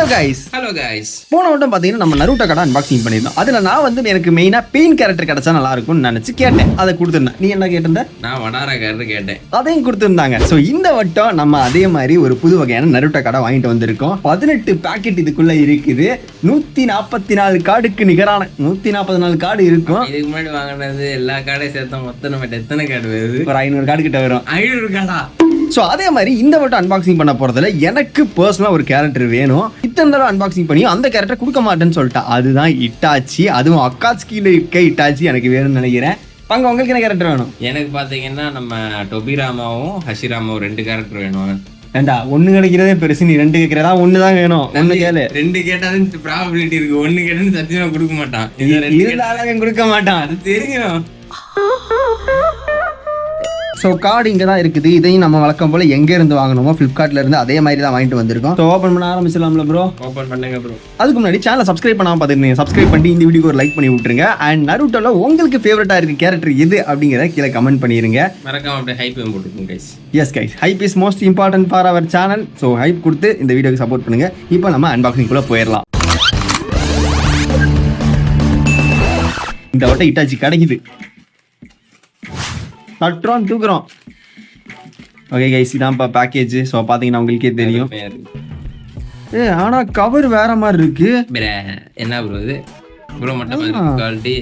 Hello guys போன வட்டம் பார்த்தீங்கன்னா நம்ம நருட்டோ கடை அன்பாக்சிங் பண்ணியிருந்தோம். அதில் நான் வந்து எனக்கு மெயினாக பெயின் கேரக்டர் கிடைச்சா நல்லா இருக்கும்னு நினச்சி கேட்டேன். அதை கொடுத்துருந்தேன். நீ என்ன கேட்டிருந்த? நான் வடாரா கேரக்டர் கேட்டேன். அதையும் கொடுத்துருந்தாங்க. ஸோ இந்த வட்டம் நம்ம அதே மாதிரி ஒரு புது வகையான நருட்டோ கடை வாங்கிட்டு வந்திருக்கோம். 18 பேக்கெட் இதுக்குள்ள இருக்குது. 144 கார்டுக்கு நிகரான 144 கார்டு இருக்கும். இதுக்கு முன்னாடி வாங்கினது எல்லா கார்டையும் சேர்த்தா மொத்தம் நம்ம எத்தனை கார்டு வருது? ஒரு 500 கார்டு கிட்ட வரும். 500 கார்டா? ஸோ அதே மாதிரி இந்த வட்டம் அன்பாக்சிங் பண்ண போகிறதுல எனக்கு பர்சனலாக ஒரு கேரக்டர் வேணும். இத்தனை தடவை அன்பாக்சிங் பண்ணி அந்த கேரக்டர் கொடுக்க மாட்டேன்னு சொல்லிட்டா. அதுதான் இட்டாச்சி. அதுவும் அக்காட்ஸ்கியில் இருக்க இட்டாச்சி எனக்கு வேணும்னு நினைக்கிறேன். அங்கே உங்களுக்கு என்ன கேரக்டர் வேணும்? எனக்கு பார்த்தீங்கன்னா நம்ம டொபிராமாவும் ஹஷிராமாவும் 2 கேரக்டர் வேணும். ஏண்டா ஒன்று கிடைக்கிறதே பெருசு, நீ 2 கேட்கிறதா? ஒன்று தான் வேணும். 1 கேளு. 2 கேட்டாலும் ப்ராபபிலிட்டி இருக்கு. 1 கேட்டாலும் சத்தியமா கொடுக்க மாட்டான். இருந்தாலும் கொடுக்க மாட்டான், அது தெரியும். ஸோ கார்டு இங்கே தான் இருக்குது. இதையும் நம்ம வழக்கம் போல் எங்கேருந்து வாங்கணுமோ ஃப்ளிப்கார்ட்ல இருந்து அதே மாதிரி தான் வாங்கிட்டு வந்திருக்கோம். ஸோ ஓப்பன் பண்ண ஆரம்பிச்சிடலாம்ல ப்ரோ? ஓப்பன் பண்ணுங்க ப்ரோ. அதுக்கு முன்னாடி சேனலை சப்ஸ்கிரைப் பண்ணாமல் பார்த்துருந்தீங்க. சப்ஸ்கிரைப் பண்ணி இந்த வீடியோக்கு ஒரு லைக் பண்ணி விட்டுருங்க. அண்ட் நருட்டோவில் உங்களுக்கு ஃபேவரட்டாக இருக்க கேரக்டர் எது அப்படிங்கிறத கீழே கமெண்ட் பண்ணிடுங்க. மறக்காம அப்படியே ஹைப் போட்டுருக்கோம் guys. Yes guys, hype is most important for our channel. So hype கொடுத்து இந்த வீடியோக்கு சப்போர்ட் பண்ணுங்க. இப்போ நம்ம அன்பாக்சிங்குள்ளே போயிடலாம். இந்த வட்டம் இட்டாச்சி கிடைக்குது. தட்டுறோம், தூக்குறோம். ஓகே கைஸ், இதான்ப்பா பேக்கேஜ். ஸோ பார்த்தீங்கன்னா உங்களுக்கே தெரியும். ஆனால் கவர் வேற மாதிரி இருக்கு. என்ன ப்ரோ இது? ப்ரோ மட்டும் குவாலிட்டி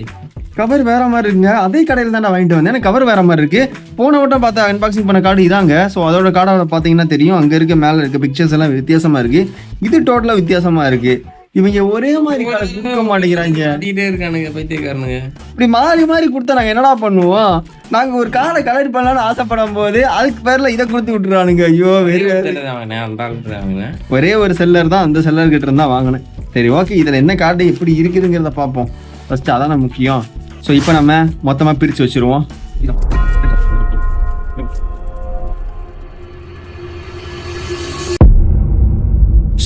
கவர் வேற மாதிரி இருக்குங்க. அதே கடையில் தான் நான் வாங்கிட்டு வந்தேன். எனக்கு கவர் வேற மாதிரி இருக்கு. போன வட்டம் பார்த்தா அன்பாக்சிங் பண்ண கார்டு இதாங்க. ஸோ அதோட கார்டை பார்த்தீங்கன்னா தெரியும். அங்கே இருக்க மேலே இருக்க பிக்சர்ஸ் எல்லாம் வித்தியாசமா இருக்கு. இது டோட்டலாக வித்தியாசமா இருக்கு. இவங்க ஒரே மாதிரி கார்டை கொடுக்க மாட்டேங்கிறாங்க. இருக்கானுங்க பைத்தியக்காரனுங்க. இப்படி மாறி மாறி கொடுத்தா நாங்கள் என்னடா பண்ணுவோம்? நாங்கள் ஒரு கார்டை கலெக்ட் பண்ணலாம்னு ஆசைப்படும் போது அதுக்கு பேரில் இதை கொடுத்து விட்டுருவானுங்க. ஐயோ, ஒரே ஒரு செல்லர் தான், அந்த செல்லர் கிட்ட இருந்தா வாங்கினேன். சரி ஓகே, இதில் என்ன கார்டு எப்படி இருக்குதுங்கிறத பார்ப்போம். ஃபர்ஸ்ட் அதான முக்கியம். ஸோ இப்போ நம்ம மொத்தமாக பிரித்து வச்சுருவோம்.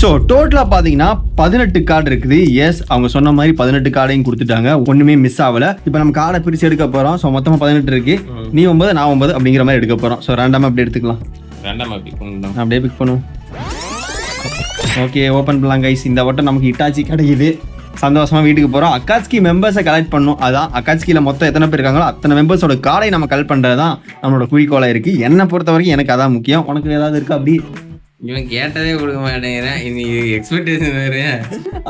ஸோ டோட்டலாக பார்த்தீங்கன்னா 18 கார்டு இருக்குது. எஸ், அவங்க சொன்ன மாதிரி 18 கார்டையும் கொடுத்துட்டாங்க. ஒன்றுமே மிஸ் ஆகலை. இப்போ நம்ம கார்டை பிரித்து எடுக்க போகிறோம். ஸோ மொத்தமாக 18 இருக்கு. நீ 9, நான் 9 அப்படிங்கிற மாதிரி எடுக்க போகிறோம். ஸோ ரேண்டமாக அப்படி எடுத்துக்கலாம். அப்படியே பிக் பண்ணுவோம். ஓகே, ஓப்பன் பண்ணலாம் கைஸ். இந்த வட்டம் நமக்கு இட்டாச்சி கிடைக்குது. சந்தோஷமாக வீட்டுக்கு போகிறோம். அக்காட்ஸ்கி மெம்பர்ஸை கலெக்ட் பண்ணணும். அதான் அக்காட்ஸ்கியில் மொத்தம் எத்தனை பேர் இருக்காங்களோ அத்தனை மெம்பர்ஸோட கார்டை நம்ம கலெக்ட் பண்ணுறது தான் நம்மளோட குறிக்கோளாக இருக்குது. என்னை பொறுத்த வரைக்கும் எனக்கு அதான் முக்கியம். உனக்கு ஏதாவது இருக்கா அப்படி? இவன் கேட்டதே கொடுக்க மாட்டேங்கிறேன். இன்னைக்கு எக்ஸ்பெக்டேஷன் வேறு.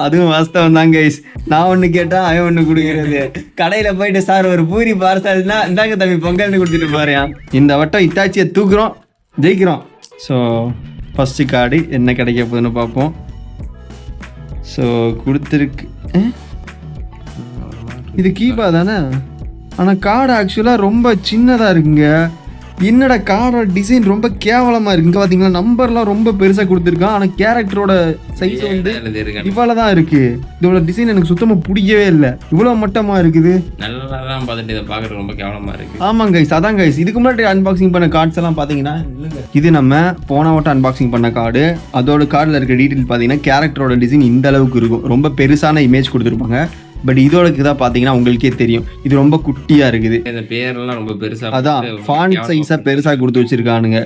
அதுவும் வாஸ்தவம் தான் கைஸ். நான் ஒன்று கேட்டால் அவன் ஒன்று கொடுக்குறது. கடையில் போயிட்டு சார் ஒரு பூரி பார்சல்னா இந்தாங்க தம்பி பொங்கல்னு கொடுத்துட்டு போறியா. இந்த வட்டம் இட்டாச்சியை தூக்குறோம், ஜெயிக்கிறோம். ஸோ ஃபஸ்ட்டு கார்டு என்ன கிடைக்க போகுதுன்னு பார்ப்போம். ஸோ கொடுத்துருக்கு. இது கீபா தானே? ஆனால் கார்டு ஆக்சுவலாக ரொம்ப சின்னதாக இருக்குங்க. என்னோட கார்டோட டிசைன் ரொம்ப கேவலமாக இருக்கு. இங்கே பார்த்தீங்கன்னா நம்பர்லாம் ரொம்ப பெருசாக கொடுத்துருக்கான். ஆனால் கேரக்டரோட சைஸ் வந்து இவ்வளோ தான் இருக்கு. இதோட டிசைன் எனக்கு சுத்தமாக பிடிக்கவே இல்லை. இவ்வளோ மட்டமாக இருக்குது. நல்லா தான் பார்த்துட்டு இதை பார்க்குறது ரொம்ப கேவலமாக இருக்கு. ஆமாங்க கைஸ், அதான் கைஸ். இதுக்கு முன்னாடி அன்பாக்சிங் பண்ண கார்ட்ஸ் எல்லாம் பார்த்தீங்கன்னா இது நம்ம போன வட்டம் அன்பாக்சிங் பண்ண கார்டு. அதோட கார்டில் இருக்க டீட்டெயில் பார்த்தீங்கன்னா கேரக்டரோட டிசைன் இந்த அளவுக்கு இருக்கும். ரொம்ப பெருசான இமேஜ் கொடுத்துருப்பாங்க. பட் இதோட தான் பார்த்தீங்கன்னா உங்களுக்கே தெரியும், இது ரொம்ப குட்டியா இருக்குது. இந்த பேரெல்லாம் ரொம்ப பெருசா, அதான் ஃபாண்ட் சைஸா பெருசா கொடுத்து வச்சிருக்கானுங்க.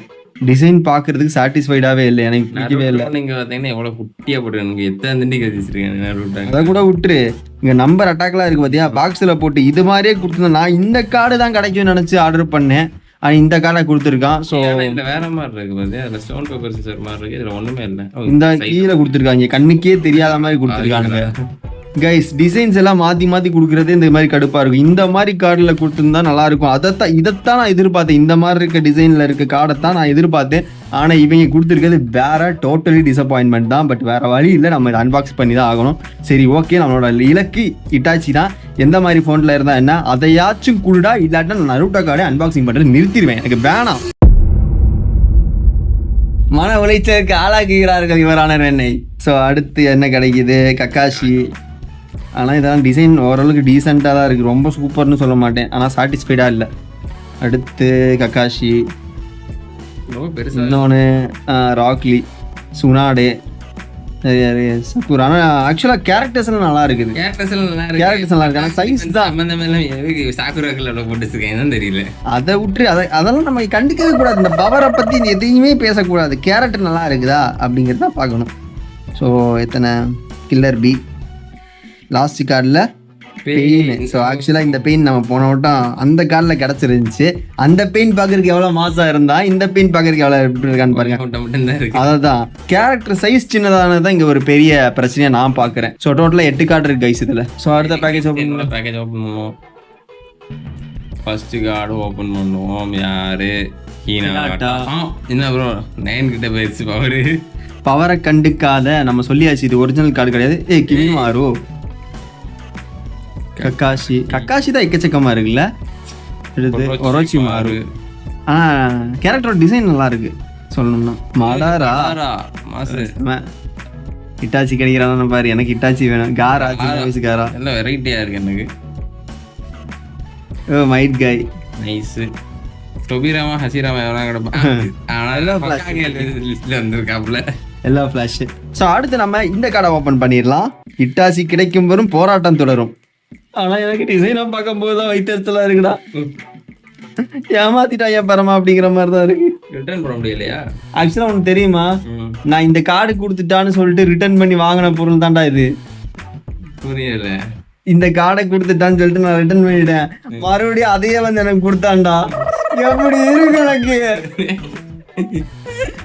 டிசைன் பார்க்கறதுக்கு சாட்டிஸ்ஃபைடாவே இல்லை, எனக்கு பிடிக்கவே இல்லை. நீங்க பார்த்தீங்கன்னா எவ்வளவு குட்டியா போட்டுருக்காங்க. எத்தனை திண்டி கழிச்சிருக்காங்க. அதை கூட விட்டுரு. இங்க நம்பர் அட்டாக்லாம் இருக்கு பார்த்தியா, பாக்ஸில் போட்டு இது மாதிரியே கொடுத்துருந்தேன். நான் இந்த கார்டு தான் கிடைக்கும்னு நினைச்சு ஆர்டர் பண்ணேன். இந்த கார்டை கொடுத்துருக்கான். ஸோ இந்த வேற மாதிரி இருக்கு பாத்தியா, அதுல ஸ்டோன் பேப்பர் சிசர் மாதிரி இருக்கு. இதுல ஒண்ணுமே இல்லை. இந்த கீழே கொடுத்துருக்காங்க, கண்ணுக்கே தெரியாத மாதிரி கொடுத்துருக்கானுங்க. கைஸ், டிசைன்ஸ் எல்லாம் மாற்றி மாற்றி கொடுக்குறதே இந்த மாதிரி கடுப்பாக இருக்கும். இந்த மாதிரி கார்டில் கொடுத்துருந்தா நல்லாயிருக்கும். இதைத்தான் நான் எதிர்பார்த்தேன். இந்த மாதிரி இருக்க டிசைனில் இருக்க கார்டை தான் நான் எதிர்பார்த்தேன். ஆனால் இவங்க கொடுத்துருக்கிறது வேற, டோட்டலி டிசப்பாயின்மெண்ட் தான். பட் வேறு வழி இல்லை, நம்ம இதை அன்பாக்ஸ் பண்ணி தான் ஆகணும். சரி ஓகே, நம்மளோட இலக்கு இட்டாச்சி தான். எந்த மாதிரி ஃபோனில் இருந்தால் என்ன, அதையாச்சும் கூடா இல்லாட்டா நான் நருட்டோ கார்டை அன்பாக்சிங் பண்ணுறது நிறுத்திடுவேன். எனக்கு வேணாம். மன உளைச்சலுக்கு ஆளாக்குகிறார்கள் இவரான என்னை. ஸோ அடுத்து என்ன கிடைக்குது? கக்காஷி. ஆனால் இதெல்லாம் டிசைன் ஓரளவுக்கு டீசெண்டாக தான் இருக்குது. ரொம்ப சூப்பர்னு சொல்ல மாட்டேன், ஆனால் சாட்டிஸ்ஃபைடாக இல்லை. அடுத்து கக்காஷி. இன்னொன்று ராக்லி, சுனாடே, சக்குரா. ஆனால் ஆக்சுவலாக கேரக்டர்ஸ் எல்லாம் நல்லா இருக்குது. கேரக்டர்ஸ் நல்லா இருக்கு. ஆனால் சைஸ் தான் சாக்குராக்கள் போட்டுருக்கேன் தெரியல. அதை விட்டு அதெல்லாம் நம்ம கண்டுக்கவே கூடாது. இந்த பவரை பற்றி எதையுமே பேசக்கூடாது. கேரக்டர் நல்லா இருக்குதா அப்படிங்கிறத பார்க்கணும். ஸோ எத்தனை கில்லர் பி லாஸ்ட் கார்டில் பெயின். ஸோ ஆக்சுவலாக இந்த பெயின் நம்ம போன வட்டம் அந்த கார்டில் கிடச்சிருந்துச்சு. அந்த பெயின் பார்க்கறதுக்கு எவ்வளோ மாசம் இருந்தா இந்த பெயின் பார்க்கறதுக்கு எவ்வளோ எப்படி இருக்கான்னு பாருங்க. அதான் கேரக்டர் சைஸ் சின்னதானதான் இங்கே ஒரு பெரிய பிரச்சனையாக நான் பார்க்குறேன். ஸோ டோட்டலாக 8 கார்டு இருக்கு கைஸ் இதில். ஸோ அடுத்த பேக்கேஜ் ஓப்பன் பண்ணுவோம். ஃபர்ஸ்ட் கார்டு ஓப்பன் பண்ணுவோம். யாரு என்ன ப்ரோ 9 கிட்ட போயிடுச்சு. பவரை கண்டுக்காத நம்ம சொல்லியாச்சு, இது ஒரிஜினல் கார்டு கிடையாது. கிவிமாரு கக்காஷி தான் எக்கச்சக்கமா இருக்குல்ல. அடுத்து ஒரோச்சிமாரு. கேரக்டரோட டிசைன் நல்லா இருக்கு சொல்லணும்னா. மாடாரா இட்டாச்சி கிடைக்கிறான்னு பாரு. எனக்கு இட்டாச்சி வேணும். காரா சின்ன வயசு காரா எல்லாம் வெரைட்டியா இருக்கு எனக்கு. ஓ மைட் கை நைஸ். டொபிராமா ஹசிராமா எவனா வந்திருக்காப்ல எல்லா ஃபிளாஷ். ஸோ அடுத்து நம்ம இந்த கார்டை ஓப்பன் பண்ணிடலாம். இட்டாச்சி கிடைக்கும் வரும் போராட்டம் தொடரும். ஆனா எனக்கு டிசைனா பார்க்கும் போதுதான் வைத்தறிச்சலா இருக்குடா. ஏமாத்திட்டா ஏன் பரமா அப்படிங்கிற மாதிரி தான் இருக்கு. ரிட்டர்ன் பண்ண முடியலையா? ஆக்சுவலா உனக்கு தெரியுமா, நான் இந்த கார்டு கொடுத்துட்டான்னு சொல்லிட்டு ரிட்டர்ன் பண்ணி வாங்கின பொருள் தான்டா இது. புரியல. இந்த கார்டை கொடுத்துட்டான்னு சொல்லிட்டு நான் ரிட்டர்ன் பண்ணிட்டேன். மறுபடியும் அதையே வந்து எனக்கு கொடுத்தான்டா. எப்படி இருக்கு எனக்கு?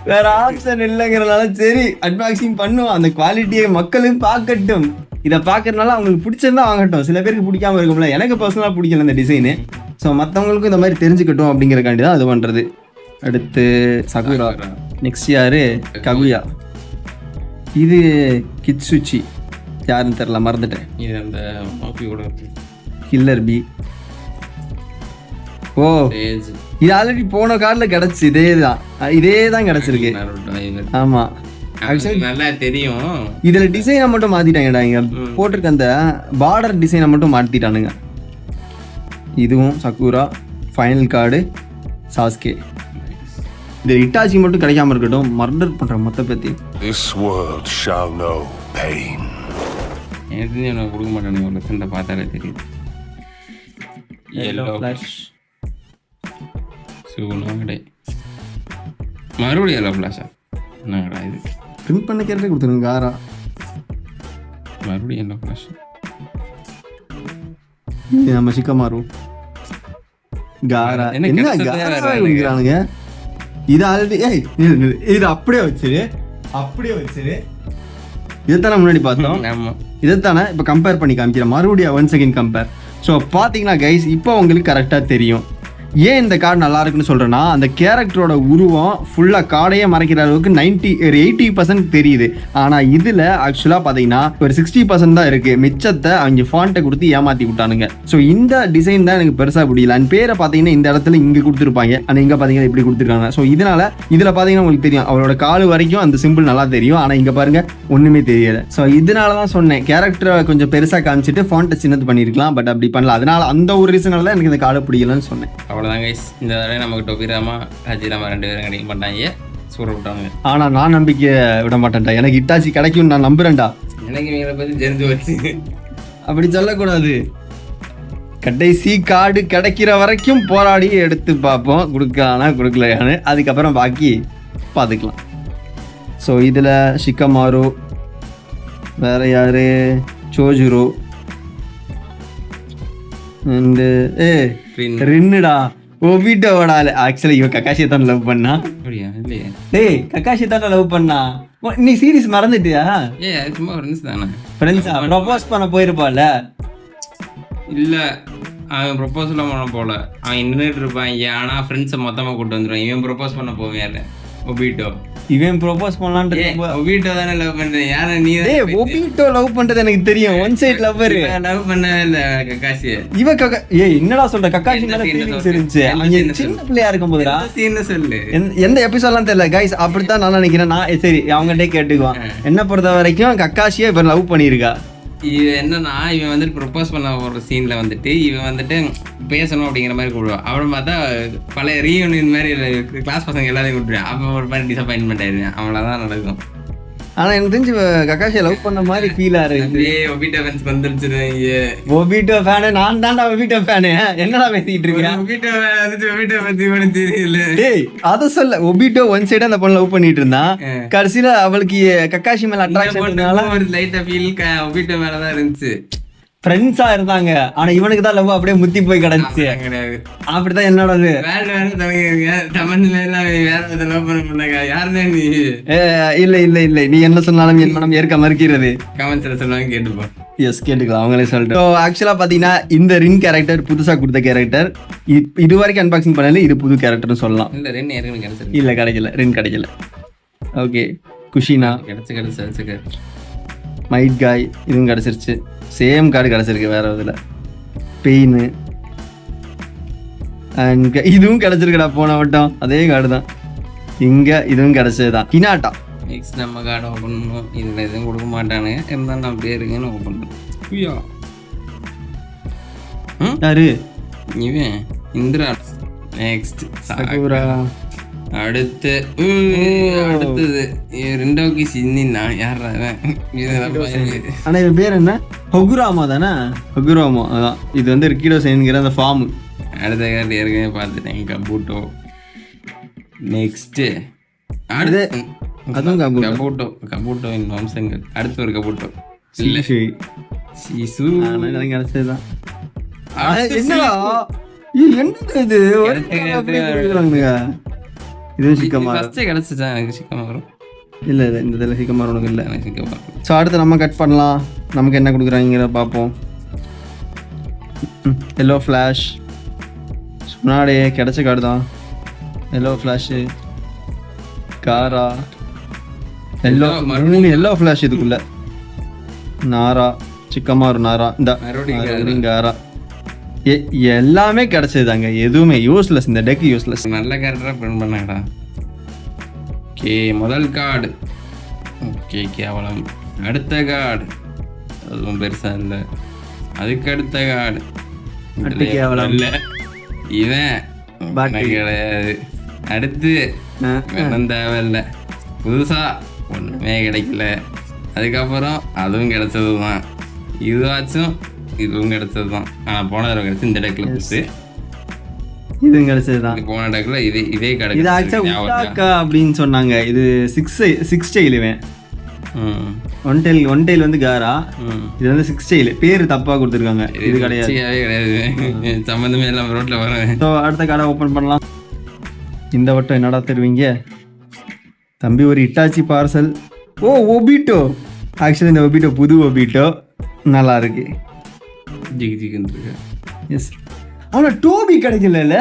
வேற ஆப்ஷன் இல்லைங்கிறனால சரி அட்வாக்சிங் பண்ணுவோம். அந்த குவாலிட்டியை மக்களும் பார்க்கட்டும். இதை பார்க்கறதுனால அவங்களுக்கு பிடிச்சிருந்தா வாங்கட்டும். சில பேருக்கு பிடிக்காம இருக்கும்ல. எனக்கு பர்சனலாக பிடிக்கல இந்த டிசைனு. ஸோ மற்றவங்களுக்கும் இந்த மாதிரி தெரிஞ்சுக்கட்டும் அப்படிங்கிறக்காண்டி தான் அது பண்ணுறது. அடுத்து சகுரா. நெக்ஸ்ட் யாரு? ககுயா. இது கிட்சுச்சி யாருன்னு தெரில, மறந்துட்டேன். இது அந்த கில்லர் பி. ஓ இது ஆல்ரெடி போன கார்டில் கிடச்சி. இதே தான் கிடச்சிருக்கு. ஆமா நல்லா தெரியும். இதுல டிசைனை மட்டும் மாத்திட்டாங்கடா. இங்க போட்டிருக்க அந்த பார்டர் டிசைனை மட்டும் மாத்திட்டானுங்க. இதுவும் சக்குரா. Final card Sasuke. இந்த இட்டாச்சி மட்டும் கிடைக்காம இருக்கட்டும். மர்டர் பண்ற மொத்த பத்தி எனக்கு கொடுக்க மாட்டேன். பார்த்தாலே தெரியுது. மறுபடியும் எல்லோ ஃபிளாஷா? என்னடா இது? பிரிண்ட் பண்ண கேரக்டர் கொடுத்துருங்க. காரா மறுபடியும் எல்லோ ஃபிளாஷ். நம்ம சிக்கமாரு காரா. என்ன காராங்க? இது ஆல்ரெடி இது அப்படியே வச்சிரு. இதைத்தானே முன்னாடி பார்த்தோம். இதைத்தானே இப்போ கம்பேர் பண்ணி காமிக்கிறேன். மறுபடியும் 1 செகண்ட் கம்பேர். ஸோ பார்த்தீங்கன்னா கைஸ் இப்போ உங்களுக்கு கரெக்டாக தெரியும் ஏன் இந்த கார்டு நல்லா இருக்குன்னு சொல்கிறேன்னா, அந்த கேரக்டரோட உருவம் ஃபுல்லாக கார்டையே மறைக்கிற அளவுக்கு 80% தெரியுது. ஆனால் இதில் ஆக்சுவலாக பார்த்தீங்கன்னா ஒரு 60% தான் இருக்குது. மிச்சத்தை அவங்க ஃபாண்ட்டை கொடுத்து ஏமாற்றி விட்டானுங்க. ஸோ இந்த டிசைன் தான் எனக்கு பெருசாக பிடிக்கல. அண்ட் பேரை பார்த்தீங்கன்னா இந்த இடத்துல இங்கே கொடுத்துருப்பாங்க. ஆனால் இங்கே பார்த்தீங்கன்னா இப்படி கொடுத்துருக்காங்க. ஸோ இதனால் இதில் பார்த்தீங்கன்னா உங்களுக்கு தெரியும் அவளோட கால் வரைக்கும் அந்த சிம்பிள் நல்லா தெரியும். ஆனால் இங்கே பாருங்கள் ஒன்றுமே தெரியலை. ஸோ இதனால தான் சொன்னேன் கேரக்டரை கொஞ்சம் பெருசாக காமிச்சிட்டு ஃபாண்ட்டை சின்னது பண்ணியிருக்கலாம். பட் அப்படி பண்ணல. அதனால் அந்த ஒரு ரீசனால தான் எனக்கு இந்த கார்டு பிடிக்கலன்னு சொன்னேன். அவ்வளோதான் கைஸ். இந்த தடவை நமக்கு டொபிராமா ஹஜிராமா 2 பேரும் கிடைக்க மாட்டாங்க. சூற விட்டாங்க. ஆனால் நான் நம்பிக்கை விட மாட்டேன்டா. எனக்கு இட்டாச்சி கிடைக்கும் நான் நம்புறேன்டா. எனக்கு இவங்களை பற்றி தெரிஞ்சு வச்சு அப்படி சொல்லக்கூடாது. கடைசி கார்டு கிடைக்கிற வரைக்கும் போராடி எடுத்து பார்ப்போம். கொடுக்கலையான்னு. அதுக்கப்புறம் பாக்கி பார்த்துக்கலாம். ஸோ இதில் ஷிக்கமாரு, வேற யாரு? சோஜுரோ அண்டு ரின்னுடா. ஒபிட்டோட ஆக்சுவலி இவன் கக்காஷியை தான் லவ் பண்ணா. டேய் கக்காஷியை தான் லவ் பண்ணா. நீ சீரியஸ் மறந்துட்டியா? சும்மா ஃப்ரெண்ட்ஸ் தானே. ஃப்ரெண்ட்ஸா? ப்ரொபோஸ் பண்ண போயிருப்பால. இல்ல அவன் ப்ரொபோஸ்லாம் பண்ண போல. அவன் நின்றுட்டு இருப்பான். ஆனால் ஃப்ரெண்ட்ஸை மொத்தமாக கூட்டு வந்துடுவான். இவன் ப்ரொபோஸ் பண்ண போவேன். ஒபிட்டோ இவன் ப்ரொபோஸ் பண்ணலான்னு ஒபிட்டோ தானே லவ் பண்றேன். யார நீ? ஒபிட்டோ லவ் பண்றது எனக்கு தெரியும். One side lover. லவ் பண்ணவே இல்ல கக்காஷி. இவ என்னடா சொல்ற? கக்காஷி மேல ஃபீலிங்ஸ் இருந்துச்சு. அவங்க சின்ன பிள்ளையா இருக்கும் போதுடா. சீன் சொல்லு. எந்த எபிசோட்லாம் தெரியல கைஸ். அப்படித்தான் நான் நினைக்கிறேன். நான் சரி அவங்ககிட்டே கேட்டுக்குவான். என்ன பொறுத்த வரைக்கும் கக்காஷியை இப்ப லவ் பண்ணியிருக்கா. இவன் என்னன்னா இவன் வந்துட்டு ப்ரொப்போஸ் பண்ண ஒரு சீன்ல வந்துட்டு இவன் வந்துட்டு பேசணும் அப்படிங்கிற மாதிரி கூடுவான். அப்புறம் பார்த்தா பழைய ரீயூனியன் மாதிரி கிளாஸ் பசங்க எல்லாத்தையும் கூப்பிடுவான். அப்போ ஒரு மாதிரி டிசப்பாயின்மெண்ட் ஆயிடுவேன். அவ்வளோதான் நடக்கும். ஆனா எனக்கு தெரிஞ்சு கக்காஷியை லவ் பண்ண மாதிரி ஃபீலா இருக்கு. அப்படியே ஒபிட்டோ ஃபேன்ஸ் வந்துருச்சுருவாங்க. ஒபிட்டோ ஃபேனு நான் தான்டா ஒபிட்டோ ஃபேனு. என்னடா பேசிக்கிட்டு இருக்கீங்க? ஒபிட்டோ ஃபேன் வந்துட்டு ஒபிட்டோ பத்தி கூட தெரியல. டேய் அத சொல்ல. ஒபிட்டோ ஒன் சைடா அந்த பொண்ணு லவ் பண்ணிட்டு இருந்தான். கடைசியில அவளுக்கு கக்காஷி மேல அட்ராக்ஷன்னால ஒரு லைட்டா ஃபீல் ஒபிட்டோ மேலதான் இருந்துச்சு. ஃப்ரெண்ட்ஸா இருந்தாங்க. ஆனா இவனுக்கு தான் லவ் அப்படியே முத்தி போய் கிடந்துச்சு. கிடையாது. அப்படிதான் என்னோடது. வேற தமிழ் தமிழ்ல எல்லாம் வேற லவ் பண்ணாங்க. யாருமே நீ இல்ல இல்ல இல்ல நீ என்ன சொன்னாலும் என் மனம் ஏற்க மறுக்கிறது. கமெண்ட்ஸ்ல சொல்லுவாங்க கேட்டுப்போம். எஸ் கேட்டுக்கலாம் அவங்களே சொல்லிட்டு. ஆக்சுவலா பாத்தீங்கன்னா இந்த ரின் கேரக்டர் புதுசா கொடுத்த கேரக்டர். இது வரைக்கும் அன்பாக்சிங் பண்ணல. இது புது கேரக்டர்னு சொல்லலாம். இல்ல ரெண்டு ஏற்கனவே கிடைச்சிருக்கு. இல்ல கிடைக்கல. ரின் கிடைக்கல. ஓகே குஷினா கிடைச்சு மைட் காய் இதுவும் கிடைச்சிருச்சு. சேம் கார்டு கிடைச்சிருக்கு வேற இதுல. பெயின் அண்ட் இதுவும் கிடைச்சிருக்குடா போன வட்டம். அதே கார்டு தான் இங்க. இதுவும் கிடைச்சதுதான். ஹினாட்டா நெக்ஸ்ட் நம்ம கார்டை ஓப்பன் பண்ணுவோம். இதில் எதுவும் கொடுக்க மாட்டானுங்க. இருந்தாலும் நான் பேருங்கன்னு ஓப்பன் பண்ணுவோம். யாரு இவன் இந்திரா. Next sakura. அடுத்து அடுத்தது ரெண்டாவுக்கு சிந்தினா யாரா ஆனா இது பேர் என்ன? ஹொகுராமா தானே? ஹொகுராமா அதான். இது வந்து ரிக்கிடோ செய்யுங்கிற அந்த ஃபார்ம். அடுத்த கார்டு ஏற்கனவே பார்த்துட்டேன். கபூட்டோ. நெக்ஸ்ட் அடுத்து அதுவும் கபூட்டோ. கபூட்டோ இன் வம்சங்கள். அடுத்து ஒரு கபூட்டோ இல்ல சிசு கிடைச்சதுதான். என்னடா என்னது இது? இது சிக்கமா ஃபர்ஸ்ட் கிடைச்சதா? எனக்கு சிக்கமா வரும். இல்ல இல்ல இந்த இதில் சிக்கமா உனக்கு இல்லை. எனக்கு சிக்கமா. ஸோ அடுத்து நம்ம கட் பண்ணலாம். நமக்கு என்ன கொடுக்குறாங்கிறத பார்ப்போம். எல்லோ ஃப்ளாஷ் முன்னாடி கிடைச்ச கார்டு தான். எல்லோ ஃப்ளாஷு காரா எல்லோ ஃப்ளாஷ் இதுக்குள்ள நாரா சிக்கமாரு நாரா இந்த மறுபடியும் காரா எல்லாமே கிடைச்சதுதாங்க. எதுவுமே யூஸ்லெஸ். இந்த டெக் யூஸ்லெஸ். நல்ல கேரக்டராக பிரிண்ட் பண்ணாங்கடா. ஓகே முதல் கார்டு. ஓகே கேவலம். அடுத்த கார்டு அதுவும் பெருசா இல்லை. அதுக்கு அடுத்த கார்டு கேவலம் இல்லை. இவன் கிடையாது. அடுத்து வேணும் தேவையில்லை. புதுசா ஒன்றுமே கிடைக்கல. அதுக்கப்புறம் அதுவும் கிடைச்சது தான். இதுவாச்சும் இதுவும் கிடைச்சது தான். ஆனால் போன தடவை கிடைச்சி இந்த டெக்கில் புதுசு. இதுவும் கிடைச்சது தான். போன டெக்கில் இதே கிடைக்கும். இது ஆக்சுவலாக அப்படின்னு சொன்னாங்க. இது சிக்ஸ் டெயில். இவன் ஒன் டெயில் வந்து காரா. இது வந்து சிக்ஸ் டெயில். பேர் தப்பாக கொடுத்துருக்காங்க. இது கிடையாது கிடையாது. சம்மந்தமே இல்லாமல் ரோட்டில் வரேன். ஸோ அடுத்த கார்டை ஓப்பன் பண்ணலாம். இந்த வட்டம் என்னடா தருவீங்க தம்பி? ஒரு இட்டாச்சி பார்சல். ஓ ஒபிட்டோ. ஆக்சுவலி இந்த ஒபிட்டோ புது ஒபிட்டோ நல்லா இருக்கு. ஜிகி ஜிகின்னு. எஸ் ஆனால் டோபி கிடைக்கல.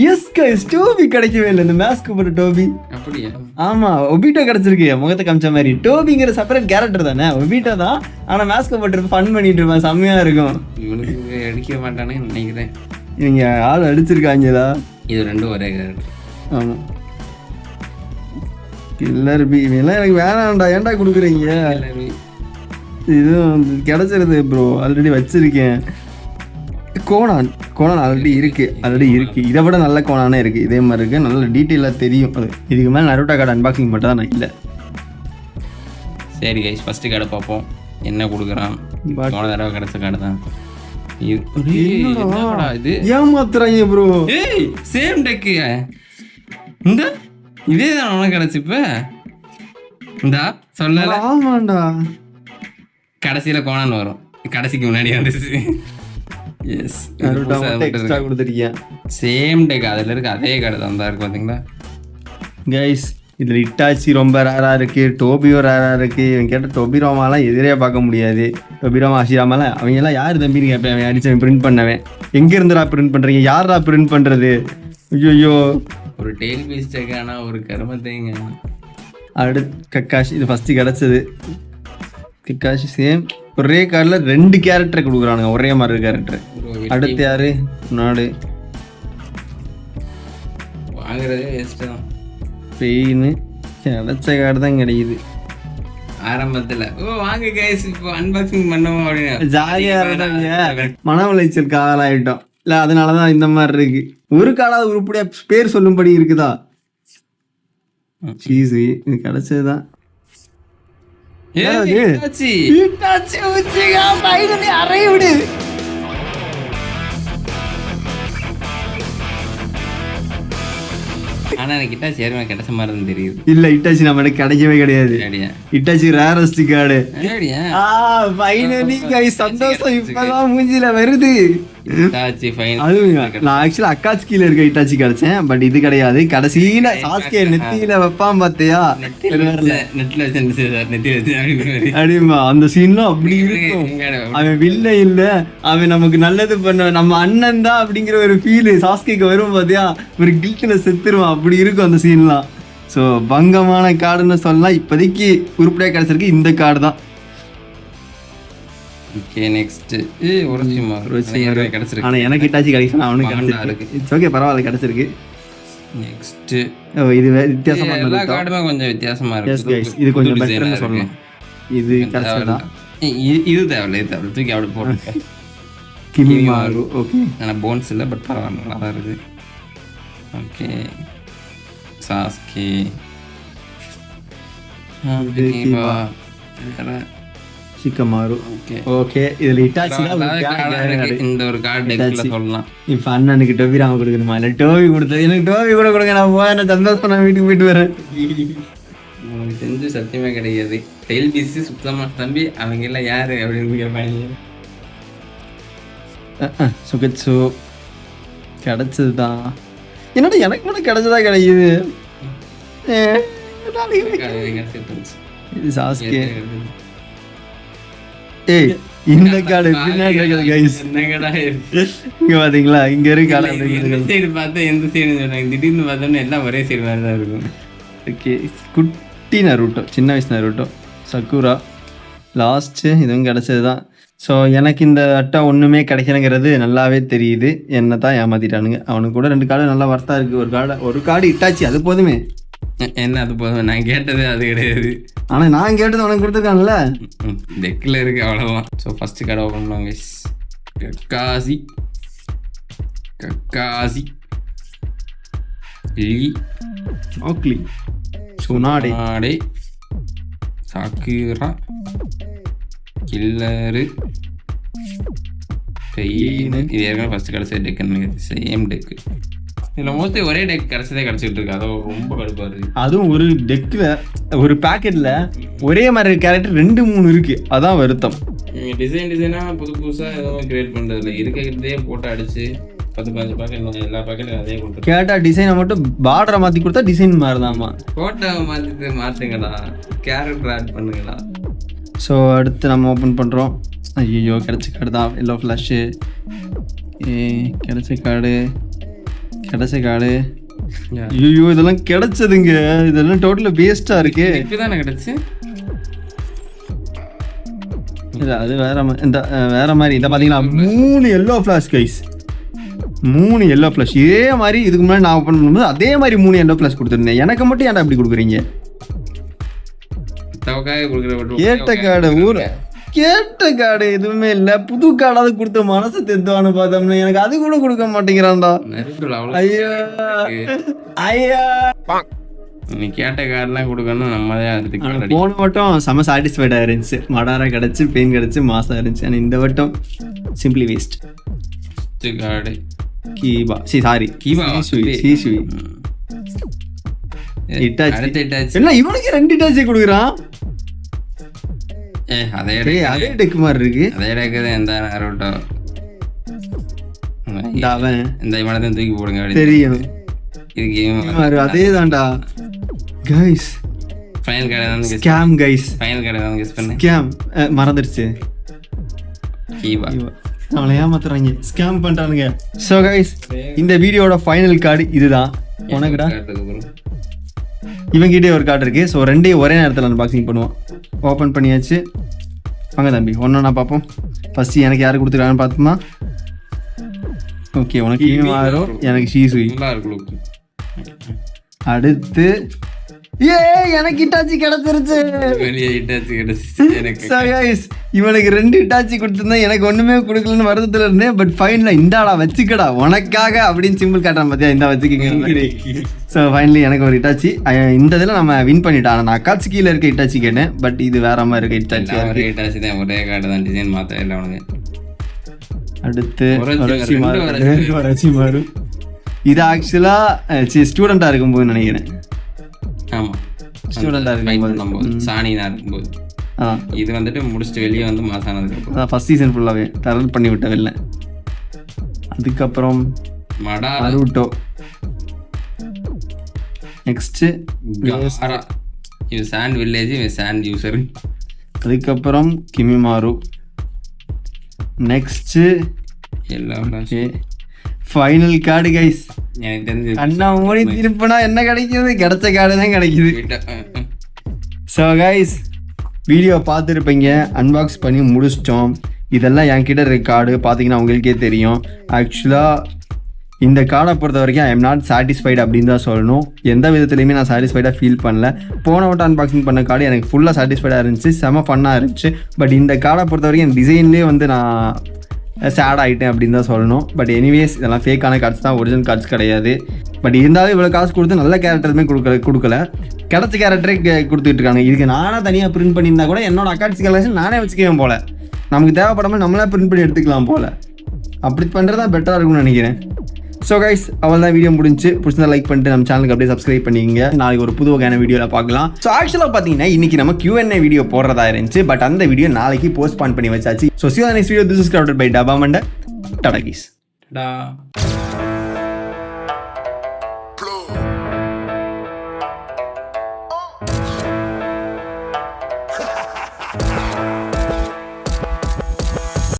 எஸ் கைஸ் டோபி கிடைக்கவே இல்லை. இந்த மாஸ்க் போட்ட டோபி. அப்படியா? ஆமாம் ஒபிட்டோ கிடச்சிருக்கு. முகத்தை காமிச்ச மாதிரி. டோபிங்கிற செப்பரேட் கேரக்டர் தானே. ஒபிட்டோ தான். ஆனால் மாஸ்க் போட்டு ஃபன் பண்ணிட்டு இருப்பேன். செம்மையாக இருக்கும். இவனுக்கு அடிக்க மாட்டானே நினைக்கிறேன். இவங்க ஆள் அடிச்சிருக்காங்களா? இது ரெண்டும் ஒரே கேரக்டர். ஆமாம் கில்லர் பி. இவெல்லாம் எனக்கு வேணாம்டா. ஏன்டா கொடுக்குறீங்க? இதுவும் கிடைச்சிருது ப்ரோ. ஆல்ரெடி வச்சிருக்கேன். கோனான் ஆல்ரெடி இருக்கு. இதை விட நல்ல கோனானே இருக்கு. இதே மாதிரி இருக்கு. நல்ல டீட்டெயிலாக தெரியும். அது இதுக்கு மேலே நருட்டோ கார்டு அன்பாக்சிங் மட்டும் தான் நான் இல்லை. சரி கைஸ் ஃபர்ஸ்ட் கார்டை பார்ப்போம். என்ன கொடுக்குறான்? போன தடவை கிடைச்ச கார்டு தான். இது ஏமாத்துறாங்க ப்ரோ. ஏய் சேம் டெக்கு. இந்த இதே தான் உனக்கு கிடைச்சி. இப்போ இந்தா சொல்லல. ஆமாண்டா. கடைசியில் கோனான்னு வரும். கடைசிக்கு முன்னாடி வந்துச்சு. எஸ் எக்ஸ்ட்ரா கொடுத்துருக்கேன். Same tech. அதில் இருக்க அதே கடை தான் இருக்கு பார்த்தீங்களா கைஸ்? இதில் இட்டாச்சி ரொம்ப ரேராக இருக்குது. டோபியும் ரேராக இருக்குது. இவன் கேட்ட டோபிராமாலாம் எதிரே பார்க்க முடியாது. டோபிராமா ஆஷிராமாலாம் அவங்கெல்லாம் யார் தம்பின்னு கேட்பேன். அவன் அடிச்சு பிரிண்ட் பண்ணவன். எங்கே இருந்துடா பிரிண்ட் பண்ணுறீங்க? யாரா பிரிண்ட் பண்ணுறது? ஐயோ ஒரு டெய்ல் பீஸ் டெக்கானா ஒரு கருமத்தைங்க. அடுத்து கக்காஷி. இது ஃபஸ்ட்டு கிடச்சது. கக்காஷி சேம் ஒரே கார்டில் 2 கேரக்டர் கொடுக்குறானுங்க. ஒரே மாதிரி கேரக்டர். அடுத்து யாரு? நாடு வாங்குறதே வேஸ்ட் தான். பெயின் கிடைச்ச கார்டு தான் கிடைக்குது ஆரம்பத்தில். வாங்க கைஸ் இப்போ அன்பாக்சிங் பண்ணுவோம் அப்படின்னு ஜாலியாக இருந்தாங்க. மன உளைச்சல் காலாயிட்டோம். இல்லை அதனால தான் இந்த மாதிரி இருக்கு. ஒரு காலாவது உருப்படியாக பேர் சொல்லும்படி இருக்குதா? சீஸு இது கிடைச்சது தான். அறைய விடு. ஆனா எனக்கு இட்டாச்சி ஏற்கனவே கிடைச்ச மாதிரி தான் தெரியுது. இல்ல இட்டாச்சி நம்ம கிடைக்கவே கிடையாது. Itachi rarest card. Finally guys சந்தோஷம் இப்பதான் மூஞ்சில வருது. Itachi final. நான் ஆக்சுவலா அக்காச்சி கீழ இருக்க இட்டாச்சி கிடைச்சேன். பட் இது கிடையாது. கடைசியில சாஸ்கே நெத்தியில வைப்பான் பாத்தியா? நெட்ல வச்சு நெத்தியில வச்சு அப்படிமா அந்த சீன்லாம் அப்படி இருக்கும். அவன் வில்ல இல்ல, அவன் நமக்கு நல்லது பண்ண நம்ம அண்ணன் தான் அப்படிங்கிற ஒரு ஃபீல் சாஸ்கேக்கு வரும் பாத்தியா? ஒரு கில்ட்ல செத்துருவான். அப்படி இருக்கும் அந்த சீன்லாம். ஸோ பங்கமான கார்டுன்னு சொல்லலாம். இப்போதைக்கு உருப்படியாக கிடைச்சிருக்கு இந்த கார்டு தான். ஓகே நெக்ஸ்ட் ஒரசிமா கிடைச்சிருக்கு. ஆனால் எனக்கு இட்டாச்சி கிடைக்கும், அவனுக்கு கிடைச்சிருக்கு. இட்ஸ் ஓகே, பரவாயில்ல கிடைச்சிருக்கு. நெக்ஸ்ட் இது வித்தியாசமா எல்லா கார்டுமே கொஞ்சம் வித்தியாசமா இருக்கு. இது கொஞ்சம் பெட்டர்னு சொல்லலாம். இது கிடைச்சதா? இது தேவையில்ல, இது தேவையில்ல, தூக்கி அப்படி போடுங்க. கிமிமாரு. ஓகே, ஆனால் போன்ஸ் இல்லை, பட் பரவாயில்ல, நல்லா தான் இருக்குது. Okay Sasuke Shikamaru. ஓகே இதுல இட்டாச்சி இந்த ஒரு கார்டு டெக்ல சொல்லலாம். இப்ப அண்ணனுக்கு டோபி ராம கொடுக்கணுமா? இல்ல டோபி கொடுத்தது எனக்கு டோபி கூட கொடுங்க, நான் போய் என்ன சந்தோஷம் நான் வீட்டுக்கு போயிட்டு வரேன். உங்களுக்கு தெரிஞ்சு சத்தியமே கிடையாது. டெயில் பிசி சுத்தமா தம்பி அவங்க எல்லாம் யாரு அப்படின்னு கேட்பாங்க. சுகட்சு கிடைச்சதுதான். என்னோட எனக்கு மட்டும் கிடைச்சதா கிடைக்குது. இது சாஸ்கே. ஏய் இந்த கார்டு பின்னாடி இருக்குது गाइस. என்னங்கடா இங்க பாத்தீங்களா? இங்க இருக்கு கார்டு. சைடு பார்த்தா எந்த சைடு சொன்னாங்க, திடீர்னு பார்த்தோன்னா எல்லாம் ஒரே சைடு மாதிரி தான் இருக்கும். ஓகே குட்டி நருட்டோ, சின்ன வயசு நருட்டோ, சக்குரா லாஸ்ட்டு இதுவும் கிடைச்சது தான். ஸோ எனக்கு இந்த அட்டை ஒன்றுமே கிடைக்கணுங்கிறது நல்லாவே தெரியுது. என்ன தான் ஏமாத்திட்டானுங்க. அவனுக்கு கூட 2 கார்டு நல்லா வர்த்தா இருக்குது. ஒரு கார்டு இட்டாச்சு, அது போதுமே. என்ன அது போதும்? நான் கேட்டது அது கிடையாது. ஆனால் நான் கேட்டது உனக்கு கொடுத்துருக்காங்கல்ல, டெக்கில் இருக்கு, அவ்வளோதான். ஸோ ஃபஸ்ட்டு கார்டு ஓப்பன் பண்ணுவாங்க. கக்காசி கக்காசி லீ ஓக்லி சுனாடே நாடே சாக்குரா கில்லரு பெயின். இது ஏற்கனவே ஃபஸ்ட்டு கிடச்ச டெக்குன்னு சேம் டெக்கு. இதில் மோஸ்ட்லி ஒரே டெக் கிடச்சதே கிடச்சிட்டு இருக்கு. அதை ரொம்ப கடுப்பாக இருக்குது. அதுவும் ஒரு டெக்கில் ஒரு பேக்கெட்டில் ஒரே மாதிரி கேரக்டர் 2-3 இருக்குது. அதான் வருத்தம். டிசைனாக புதுசாக எதுவும் கிரியேட் பண்ணுறதில்ல. இருக்கிறதே போட்டு அடிச்சு 10-15 பேக்கெட் எல்லா பேக்கெட்டும் அதே கொடுத்து கேட்டால் டிசைனை மட்டும் பார்டரை மாற்றி கொடுத்தா டிசைன் மாறுதாமா. ஃபோட்டோவை மாற்றுங்களா, கேரக்டர் ஆட் பண்ணுங்களா. ஸோ அடுத்து நம்ம ஓப்பன் பண்ணுறோம். ஐயோ கிடச்ச கார்டு தான் எல்லோ ஃப்ளாஷு. கிடைச்ச கார்டு. ஐயோ இதெல்லாம் கிடைச்சதுங்க. இதெல்லாம் டோட்டலாக வேஸ்ட்டாக இருக்கு. இப்போ தானே கிடச்சி. இல்லை அது வேற மாதிரி. இதை பார்த்தீங்களா 3 yellow flash guys. 3 yellow flash இதே மாதிரி. இதுக்கு முன்னாடி நான் ஓப்பன் பண்ணும்போது அதே மாதிரி 3 எல்லோ ஃப்ளாஷ் கொடுத்துருந்தேன். எனக்கு மட்டும் ஏன்டா அப்படி கொடுக்குறீங்க? கேட்ட கார்டு எதுவுமே இல்ல. புது கார்டாவது கொடுத்த மனசு தெத்துவான்னு பார்த்தோம்னா எனக்கு அது கூட கொடுக்க மாட்டேங்கிறான்டா. ஐயா ஐயா நீ கேட்ட கார்டெலாம் கொடுக்கணும். நம்ம தான் போன வட்டம் செம சாட்டிஸ்ஃபைடாக இருந்துச்சு. மடாரா கிடச்சி, பெயின் கிடச்சி, மாசம் இருந்துச்சு. ஆனால் இந்த வட்டம் simply waste. Card Kiba sorry Kiba சீசுவி இட்டாச்சி. என்ன இவனுக்கு 2 இட்டாச்சி கொடுக்குறான்? அதே டெக் மாதிரி இருக்கு. அதே டெக்கு தான். எந்த நருட்டோ இந்த இவனதான் தூக்கி போடுங்க. தெரியும் அதே தான்டா கைஸ். ஃபைனல் கார்டு தான் ஸ்கேம் கைஸ். ஃபைனல் கார்டு தான் கெஸ் பண்ணேன். ஸ்கேம் மறந்துடுச்சு. கீபா அவளை ஏமாத்துறாங்க, ஸ்கேம் பண்ணிட்டானுங்க. ஸோ கைஸ் இந்த வீடியோட ஃபைனல் கார்டு இதுதான். உனக்குடா இவங்கிட்டே ஒரு கார்டு இருக்குது. ஸோ 2 ஒரே நேரத்தில் அன்பாக்சிங் பண்ணுவோம். ஓப்பன் பண்ணியாச்சு. வாங்க தம்பி ஒன்றா பார்ப்போம். ஃபஸ்ட்டு எனக்கு யார் கொடுத்துருக்காங்கன்னு பார்த்துமா. ஓகே உனக்கு மாறும், எனக்கு ஷீசுவி. அடுத்து எனக்கு இட்டாச்சி கிடைச்சிருச்சு. வெளியே இட்டாச்சி கிடைச்சிச்சு எனக்கு. So guys, இவனுக்கு 2 இட்டாச்சி கொடுத்துருந்தா எனக்கு ஒண்ணுமே கொடுக்கலன்னு வருத்தத்துல இருந்தேன். பட் ஃபைனலா இந்தாடா வச்சுக்கடா உனக்காக அப்படின்னு சிம்பிள் காட்டுறான் பாத்தியா, இந்த வச்சுக்கிங்க. ஸோ ஃபைனலி எனக்கு ஒரு இட்டாச்சி. இந்த இதில் நம்ம வின் பண்ணிட்டான். நான் அக்காட்சி கீழே இருக்க இட்டாச்சி கேட்டேன், பட் இது வேற மாதிரி இருக்க இட்டாச்சி. ஒரே இட்டாச்சி தான், ஒரே கார்டு தான், டிசைன் மாற்ற இல்லை அவனுக்கு. அடுத்து மாறு. இது ஆக்சுவலா ஸ்டூடெண்டா இருக்கும்போது நினைக்கிறேன். ஆமா, ஸ்டூடெண்டா இருக்கும்போது சாணினா இருக்கும்போது. இது வந்துட்டு முடிச்சுட்டு வெளியே வந்து மாசானதுக்கு ஃபர்ஸ்ட் சீசன் ஃபுல்லாவே டரல் பண்ணி விட்ட வெளில. அதுக்கப்புறம் நருட்டோ. நெக்ஸ்ட் இது சாண்ட் வில்லேஜ், சாண்ட் யூசர். அதுக்கப்புறம் Kimimaro. Next final card guys. எனக்கு தெரிஞ்சு அண்ணா மூடி திருப்பினா என்ன கிடைக்குது, கிடைச்ச கார்டு தான் கிடைக்குது. ஸோ கைஸ் வீடியோ பார்த்துருப்பீங்க, அன்பாக்ஸ் பண்ணி முடிச்சிட்டோம். இதெல்லாம் என்கிட்ட இருக்க கார்டு பார்த்தீங்கன்னா உங்களுக்கே தெரியும். ஆக்சுவலாக இந்த கார்டை பொறுத்த வரைக்கும் ஐ எம் நாட் சாட்டிஸ்ஃபைடு அப்படின்னு தான் சொல்லணும். எந்த விதத்துலையுமே நான் சாட்டிஸ்ஃபைடாக ஃபீல் பண்ணல. போன வட்டம் அன்பாக்சிங் பண்ண கார்டு எனக்கு ஃபுல்லாக சாட்டிஸ்ஃபைடாக இருந்துச்சு, செம ஃபன்னாக இருந்துச்சு. பட் இந்த கார்டை பொறுத்த வரைக்கும் என் டிசைன்லேயே வந்து நான் சேட் ஆகிட்டேன் அப்படின்னு தான் சொல்லணும். பட் எனிவேஸ் இதெல்லாம் ஃபேக்கான கார்ட்ஸ் தான், ஒரிஜினல் கார்ட்ஸ் கிடையாது. பட் இருந்தாலும் இவ்வளோ காசு கொடுத்து நல்ல கேரக்டருமே கொடுக்கல, கிடைச்ச கேரக்டரே கொடுத்துட்டு இருக்காங்க. இதுக்கு நானாக தனியாக பிரிண்ட் பண்ணியிருந்தா கூட என்னோட அக்காட்சி கலெக்ஷன் நானே வச்சுக்குவேன் போல். நமக்கு தேவைப்படாமல் நம்மளே பிரிண்ட் பண்ணி எடுத்துக்கலாம் போல். அப்படி பண்ணுறது தான் பெட்டராக இருக்கும்னு நினைக்கிறேன். ஸோ கைஸ் அவள் தான் வீடியோ முடிஞ்சு. பிடிச்சா லைக் பண்ணிட்டு நம்ம சேனலுக்கு அப்படியே சப்ஸ்கிரைப் பண்ணிக்கங்க. நாளைக்கு ஒரு புது வகையான வீடியோவில் பார்க்கலாம். ஸோ ஆக்சுவலாக பார்த்தீங்கன்னா இன்றைக்கி நம்ம Q&A வீடியோ போடுறதா இருந்துச்சு. பட் அந்த வீடியோ நாளைக்கு போஸ்ட் பண்ணி வச்சாச்சு. So see you on the next video. This is crowded by Daba Manda. Tata guys.